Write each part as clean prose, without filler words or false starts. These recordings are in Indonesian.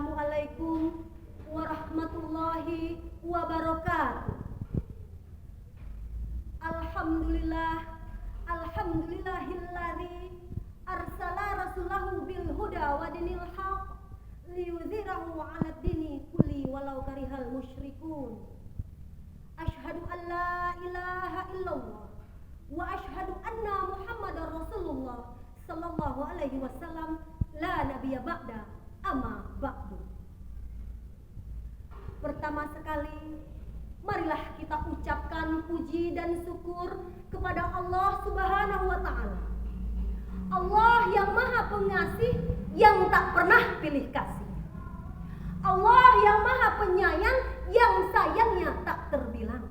Assalamualaikum warahmatullahi wabarakatuh. Alhamdulillahilladzi arsala rasulahu bil huda wa dinil haq liyudhhirahu 'alad dini kulli walau karihal musyrikun. Asyhadu an la ilaha illallah wa asyhadu anna Muhammadar Rasulullah sallallahu alaihi wasallam la nabiyya ba'da amma ba'du. Pertama sekali, marilah kita ucapkan puji dan syukur kepada Allah Subhanahu wa taala. Allah yang Maha Pengasih, yang tak pernah pilih kasih. Allah yang Maha Penyayang, yang sayangnya tak terbilang.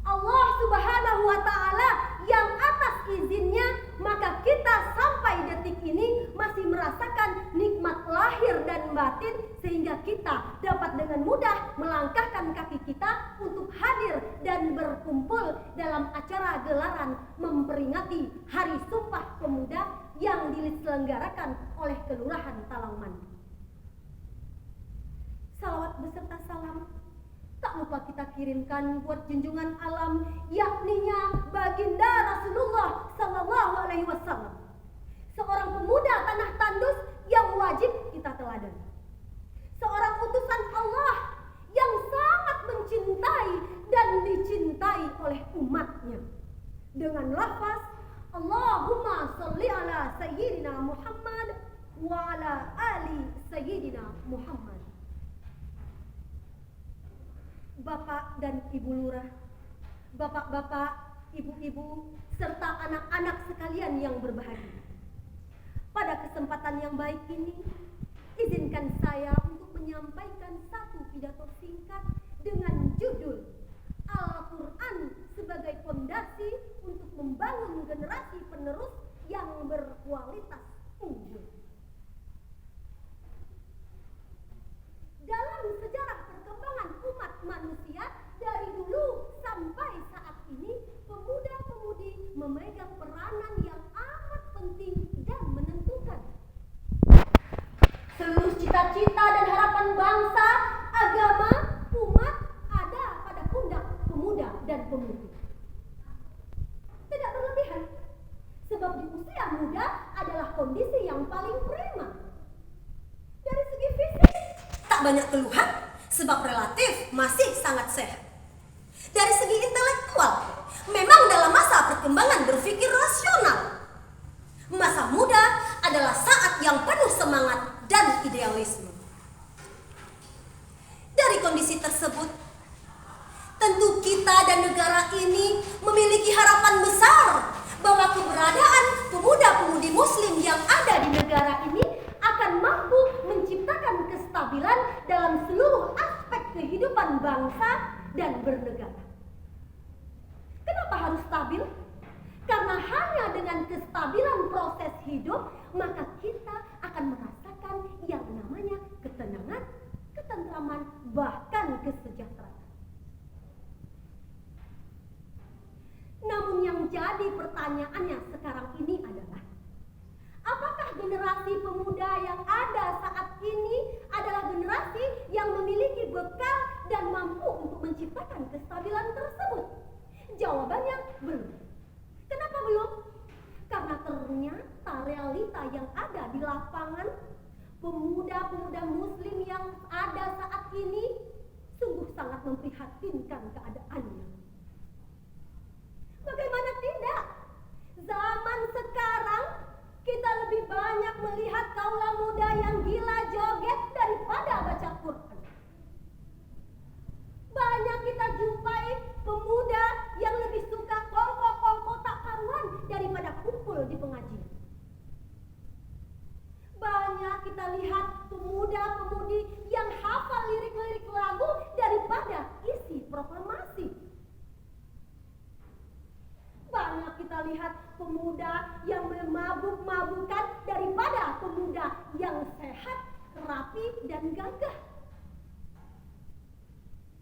Allah Subhanahu wa taala yang atas izinnya maka kita sampai detik ini masih merasakan nikmat lahir dan batin, sehingga kita dapat dengan mudah melangkahkan kaki kita untuk hadir dan berkumpul dalam acara gelaran memperingati Hari Sumpah Pemuda yang diselenggarakan oleh Kelurahan Talangmandi. Salawat beserta salam tak lupa kita kirimkan buat junjungan alam, yakninya baginda Rasulullah sallallahu alaihi wasallam, seorang pemuda tanah tandus yang wajib kita teladani, seorang utusan Allah yang sangat mencintai dan dicintai oleh umatnya dengan lafaz Allahumma sholli ala sayyidina Muhammad wa ala ali sayyidina Muhammad. Bapak dan Ibu Lurah, bapak-bapak, ibu-ibu, serta anak-anak sekalian yang berbahagia. Pada kesempatan yang baik ini, izinkan saya untuk menyampaikan satu pidato singkat dengan judul Al-Quran sebagai fondasi untuk membangun generasi penerus yang berkualitas unggul. Dalam sejarah perkembangan umat manusia dari dulu sampai saat ini, pemuda-pemudi memegang peranan yang amat penting dan menentukan. Seluruh cita-cita dan harapan bangsa, agama, umat ada pada pundak pemuda dan pemudi. Tidak berlebihan, sebab di usia muda adalah kondisi yang paling prima. Dari segi fisik tak banyak keluhan, sebab relatif masih sangat sehat. Dari segi intelektual, memang dalam masa perkembangan berpikir rasional. Masa muda adalah saat yang penuh semangat dan idealisme. Dari kondisi tersebut, tentu kita dan negara ini memiliki harapan besar bahwa keberadaan pemuda-pemudi muslim yang ada di negara ini akan mampu menciptakan kestabilan dalam seluruh aspek kehidupan bangsa dan bernegara. Kenapa harus stabil? Karena hanya dengan kestabilan proses hidup, maka kita akan merasakan yang namanya ketenangan, ketentraman, bahkan kesejahteraan. Namun yang jadi pertanyaannya sekarang ini adalah, apakah generasi pemuda yang ada saat ini adalah generasi yang memiliki bekal dan mampu untuk menciptakan kestabilan tersebut? Jawabannya belum. Kenapa belum? Karena ternyata realita yang ada di lapangan, pemuda-pemuda muslim yang ada saat ini sungguh sangat memprihatinkan keadaannya. Bagaimana tidak? Zaman sekarang kita lebih banyak melihat kaula muda yang gila joget daripada baca Quran. Banyak kita jumpai pemuda yang lebih suka kongko-kongko tak karuan daripada kumpul di pengajian. Banyak kita lihat pemuda-pemudi yang hafal lirik-lirik lagu daripada isi proklamasi. Banyak kita lihat pemuda yang memabuk-mabukan daripada pemuda yang sehat, rapi, dan gagah.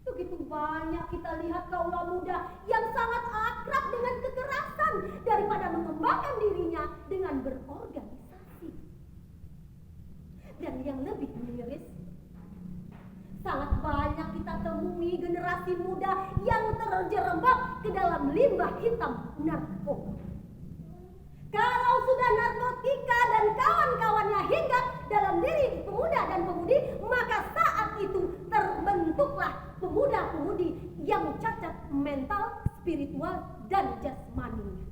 Begitu banyak kita lihat kaula muda yang sangat akrab dengan kekerasan daripada mengembangkan dirinya dengan berorganisasi. Dan yang lebih menghadapi generasi muda yang terjerembab ke dalam limbah hitam narkoba. Kalau sudah narkotika dan kawan-kawannya hinggap dalam diri pemuda dan pemudi, maka saat itu terbentuklah pemuda-pemudi yang cacat mental, spiritual, dan jasmaninya.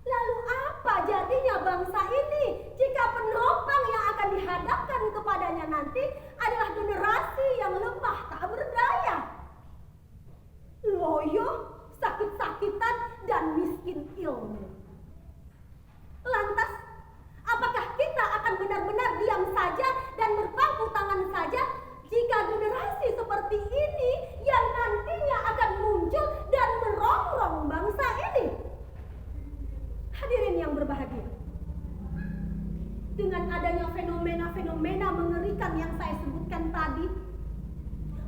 Lalu apa jadinya bangsa ini jika penopang yang akan dihadapkan kepadanya nanti adalah generasi yang lemah tak berdaya, loyo, sakit-sakitan, dan miskin ilmu? Lantas, apakah kita akan benar-benar diam saja dan berpangku tangan saja jika generasi seperti ini yang nantinya akan muncul dan merongrong bangsa ini? Hadirin yang berbahagia, dengan adanya fenomena-fenomena mengerikan yang saya sebutkan tadi,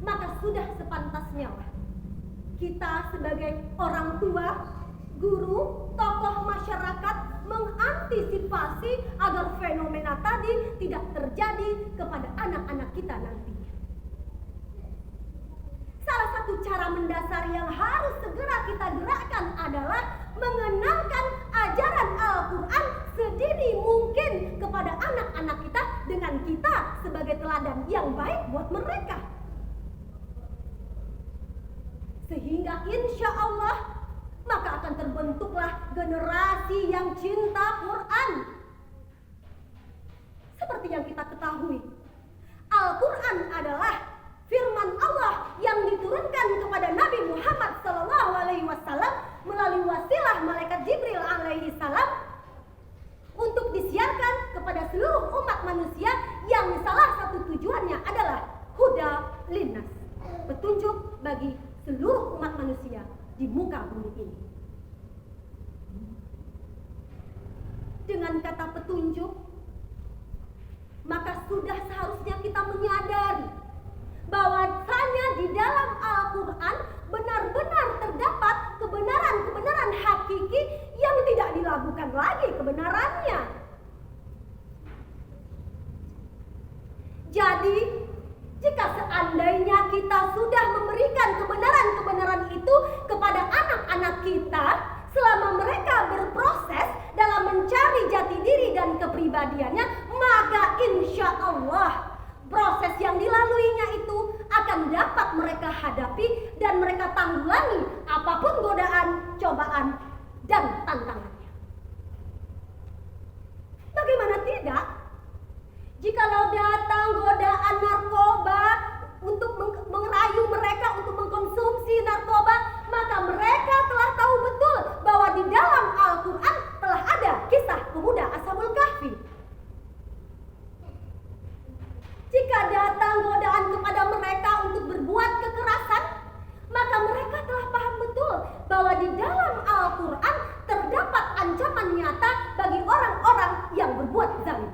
maka sudah sepantasnya kita sebagai orang tua, guru, tokoh masyarakat mengantisipasi agar fenomena tadi tidak terjadi kepada anak-anak kita nantinya. Salah satu cara mendasar yang harus segera kita gerakkan adalah mengenalkan ajaran Al-Quran sedini mungkin kepada anak-anak kita dengan kita sebagai teladan yang baik buat mereka. Sehingga insya Allah maka akan terbentuklah generasi yang cinta Quran. Seperti yang kita ketahui, Al-Quran adalah firman Allah yang diturunkan kepada Nabi Muhammad SAW melalui wasilah malaikat Jibril alaihi salam untuk disiarkan kepada seluruh umat manusia yang salah satu tujuannya adalah huda linnas, petunjuk bagi seluruh umat manusia di muka bumi ini. Dengan kata petunjuk, maka sudah seharusnya kita menyadari bahwasanya di dalam Al-Quran benar-benar terdapat kebenaran-kebenaran hakiki yang tidak diragukan lagi kebenarannya. Jadi, jika seandainya kita sudah memberikan kebenaran-kebenaran itu kepada anak-anak kita selama mereka berproses dalam mencari jati diri dan kepribadiannya, maka insya Allah proses yang dilaluinya itu akan dapat mereka hadapi dan mereka tanggulangi apapun godaan, cobaan, dan tantangannya. Bagaimana tidak? Jikalau datang godaan narkoba untuk merayu mereka untuk mengkonsumsi narkoba, maka mereka telah tahu betul bahwa di dalam Al-Quran telah ada kisah pemuda Ashabul Kahfi. Jika datang godaan kepada mereka untuk berbuat kekerasan, maka mereka telah paham betul bahwa di dalam Al-Quran terdapat ancaman nyata bagi orang-orang yang berbuat zalim.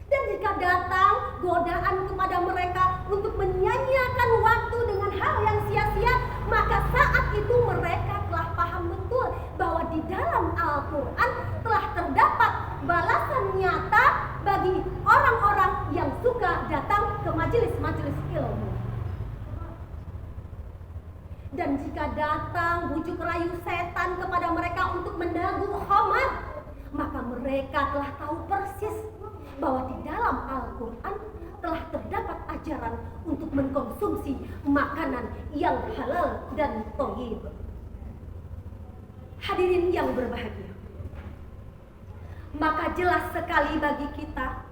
Dan jika datang godaan kepada mereka untuk menyia-nyiakan waktu dengan hal yang sia-sia, maka saat itu mereka telah paham betul bahwa di dalam Al-Quran telah terdapat balasan nyata bagi orang-orang yang suka datang ke majelis-majelis ilmu. Dan jika datang bujuk rayu setan kepada mereka untuk menabuh khamar, maka mereka telah tahu persis bahwa di dalam Al-Quran telah terdapat ajaran untuk mengkonsumsi makanan yang halal dan thayyib. Hadirin yang berbahagia, maka jelas sekali bagi kita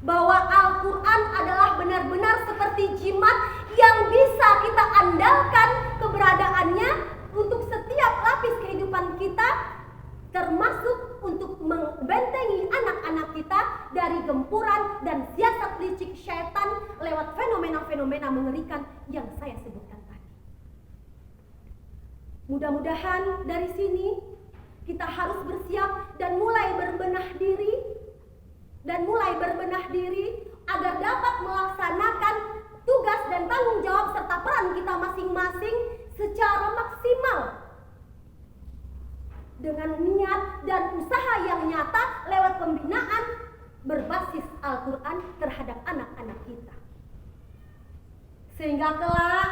bahwa Al-Quran adalah benar-benar seperti jimat yang bisa kita andalkan keberadaannya untuk setiap lapis kehidupan kita, termasuk untuk membentengi anak-anak kita dari gempuran dan siasat licik syaitan lewat fenomena-fenomena mengerikan yang saya sebutkan tadi. Mudah-mudahan dari sini kita harus bersiap dan mulai berbenah diri agar dapat melaksanakan tugas dan tanggung jawab serta peran kita masing-masing secara maksimal dengan niat dan usaha yang nyata lewat pembinaan berbasis Al-Quran terhadap anak-anak anak-anak kita. Sehingga kelak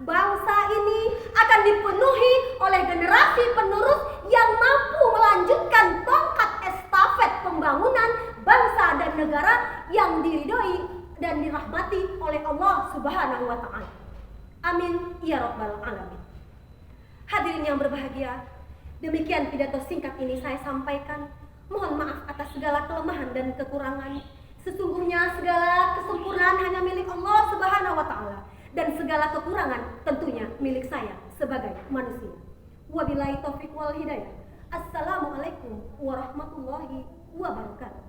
bangsa ini akan dipenuhi oleh generasi penerus yang mampu melanjutkan tongkat estafet pembangunan bangsa dan negara yang diridhoi dan dirahmati oleh Allah Subhanahu wa Ta'ala. Amin ya rabbal alamin. Hadirin yang berbahagia, demikian pidato singkat ini saya sampaikan. Mohon maaf atas segala kelemahan dan kekurangan. Sesungguhnya segala kesempurnaan hanya milik Allah Subhanahu wa Ta'ala, dan segala kekurangan tentunya milik saya sebagai manusia. Wabillahi taufiq wal hidayah. Assalamualaikum warahmatullahi wabarakatuh.